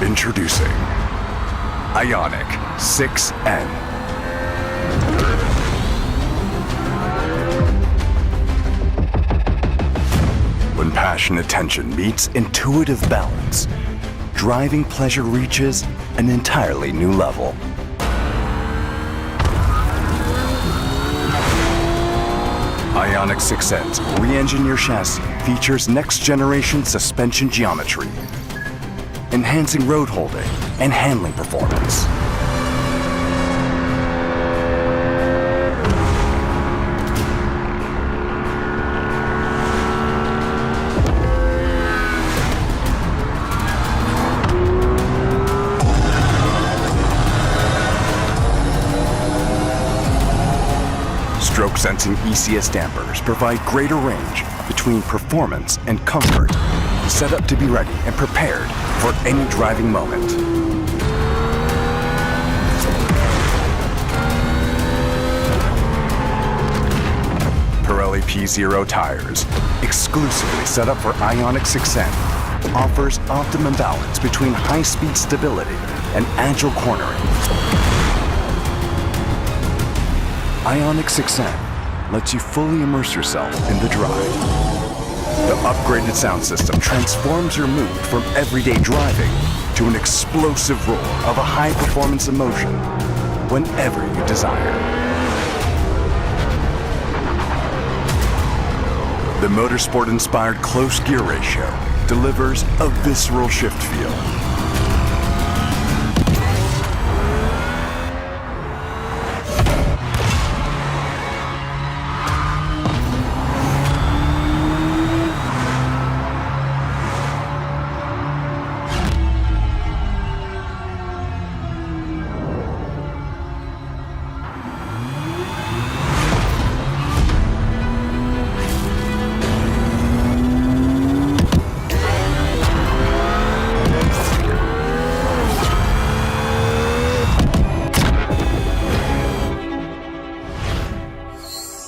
Introducing IONIQ 6N. When passionate tension meets intuitive balance, driving pleasure reaches an entirely new level. IONIQ 6N's re-engineered chassis features next-generation suspension geometry, enhancing road holding and handling performance. Stroke-sensing ECS dampers provide greater range between performance and comfort, set up to be ready and prepared for any driving moment. Pirelli P0 tires, exclusively set up for IONIQ 6N, offers optimum balance between high-speed stability and agile cornering. IONIQ 6N lets you fully immerse yourself in the drive. The upgraded sound system transforms your mood from everyday driving to an explosive roar of a high-performance emotion whenever you desire. The motorsport-inspired close gear ratio delivers a visceral shift feel.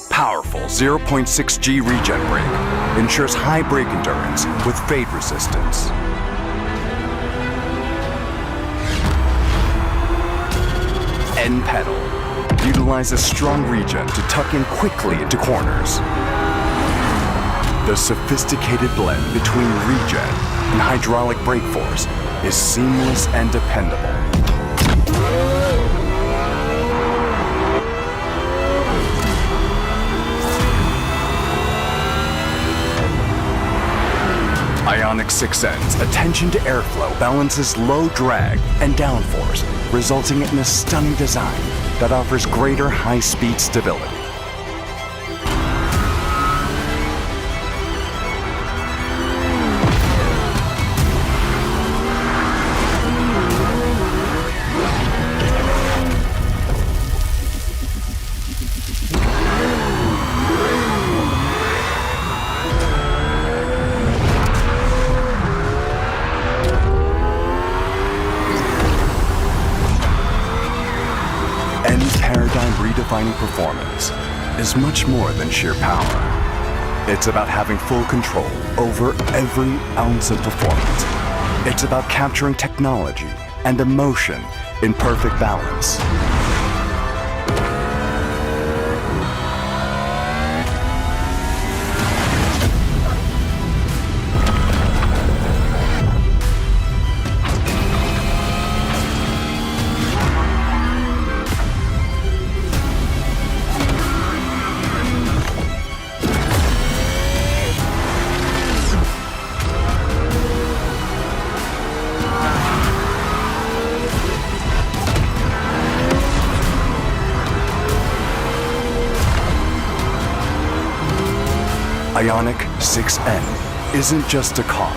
Powerful 0.6G regen brake ensures high brake endurance with fade resistance. N pedal utilizes strong regen to tuck in quickly into corners. The sophisticated blend between regen and hydraulic brake force is seamless and dependable. IONIQ 6N's attention to airflow balances low drag and downforce, resulting in a stunning design that offers greater high-speed stability. N's paradigm-redefining performance is much more than sheer power. It's about having full control over every ounce of performance. It's about capturing technology and emotion in perfect balance. IONIQ 6N isn't just a car.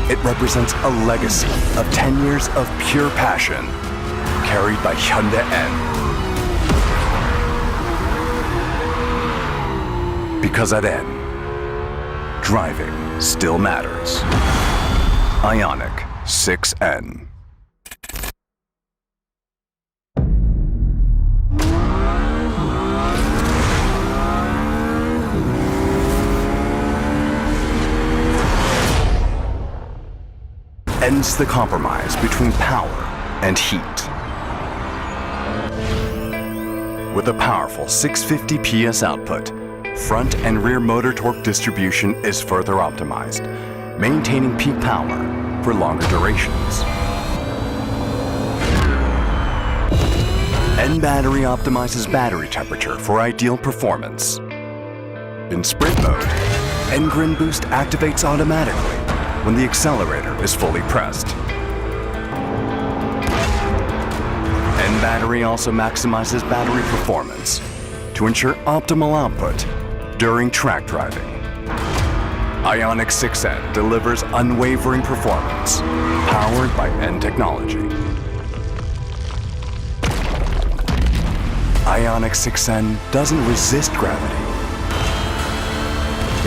It represents a legacy of 10 years of pure passion carried by Hyundai N. Because at N, driving still matters. IONIQ 6N. ends the compromise between power and heat. With a powerful 650 PS output, front and rear motor torque distribution is further optimized, maintaining peak power for longer durations. N battery optimizes battery temperature for ideal performance. In sprint mode, N Grin Boost activates automatically when the accelerator is fully pressed. N battery also maximizes battery performance to ensure optimal output during track driving. IONIQ 6N delivers unwavering performance, powered by N technology. IONIQ 6N doesn't resist gravity.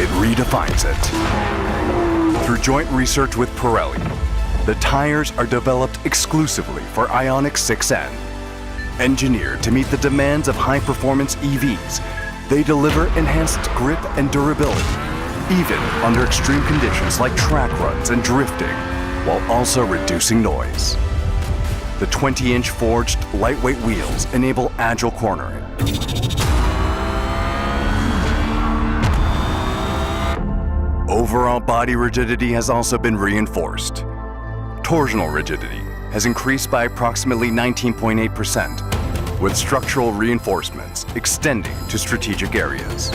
It redefines it. Through joint research with Pirelli, the tires are developed exclusively for IONIQ 6N. Engineered to meet the demands of high-performance EVs, they deliver enhanced grip and durability, even under extreme conditions like track runs and drifting, while also reducing noise. The 20-inch forged lightweight wheels enable agile cornering. Overall body rigidity has also been reinforced. Torsional rigidity has increased by approximately 19.8%, with structural reinforcements extending to strategic areas.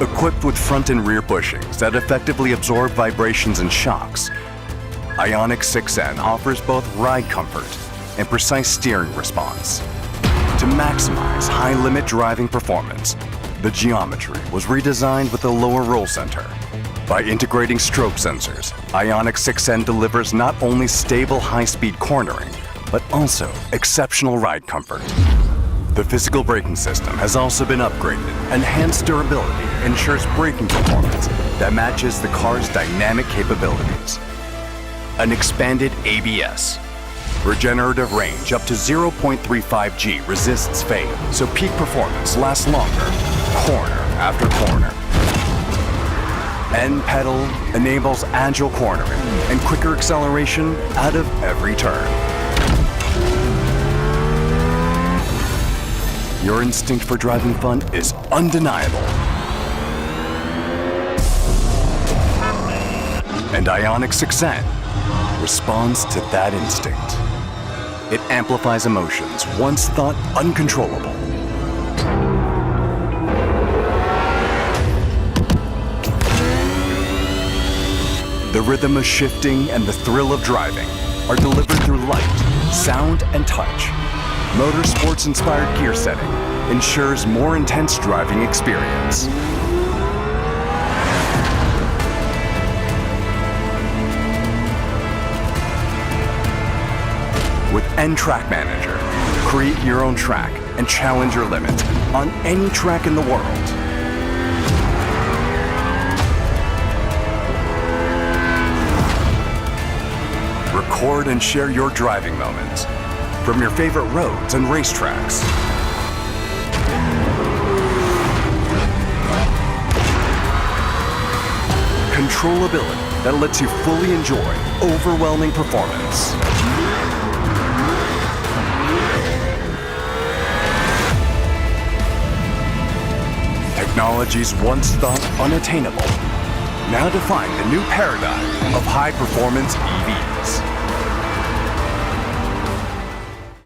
Equipped with front and rear bushings that effectively absorb vibrations and shocks, IONIQ 6N offers both ride comfort and precise steering response. To maximize high-limit driving performance, the geometry was redesigned with a lower roll center. By integrating stroke sensors, IONIQ 6N delivers not only stable high-speed cornering, but also exceptional ride comfort. The physical braking system has also been upgraded. Enhanced durability ensures braking performance that matches the car's dynamic capabilities. An expanded ABS. Regenerative range up to 0.35 G resists fade, so peak performance lasts longer, corner after corner. N pedal enables agile cornering and quicker acceleration out of every turn. Your instinct for driving fun is undeniable. And IONIQ 6N responds to that instinct. It amplifies emotions once thought uncontrollable. The rhythm of shifting and the thrill of driving are delivered through light, sound, and touch. Motorsports-inspired gear setting ensures more intense driving experience. With N Track Manager, create your own track and challenge your limits on any track in the world. Record and share your driving moments from your favorite roads and racetracks. Controllability that lets you fully enjoy overwhelming performance. Technologies once thought unattainable now define the new paradigm of high-performance EVs.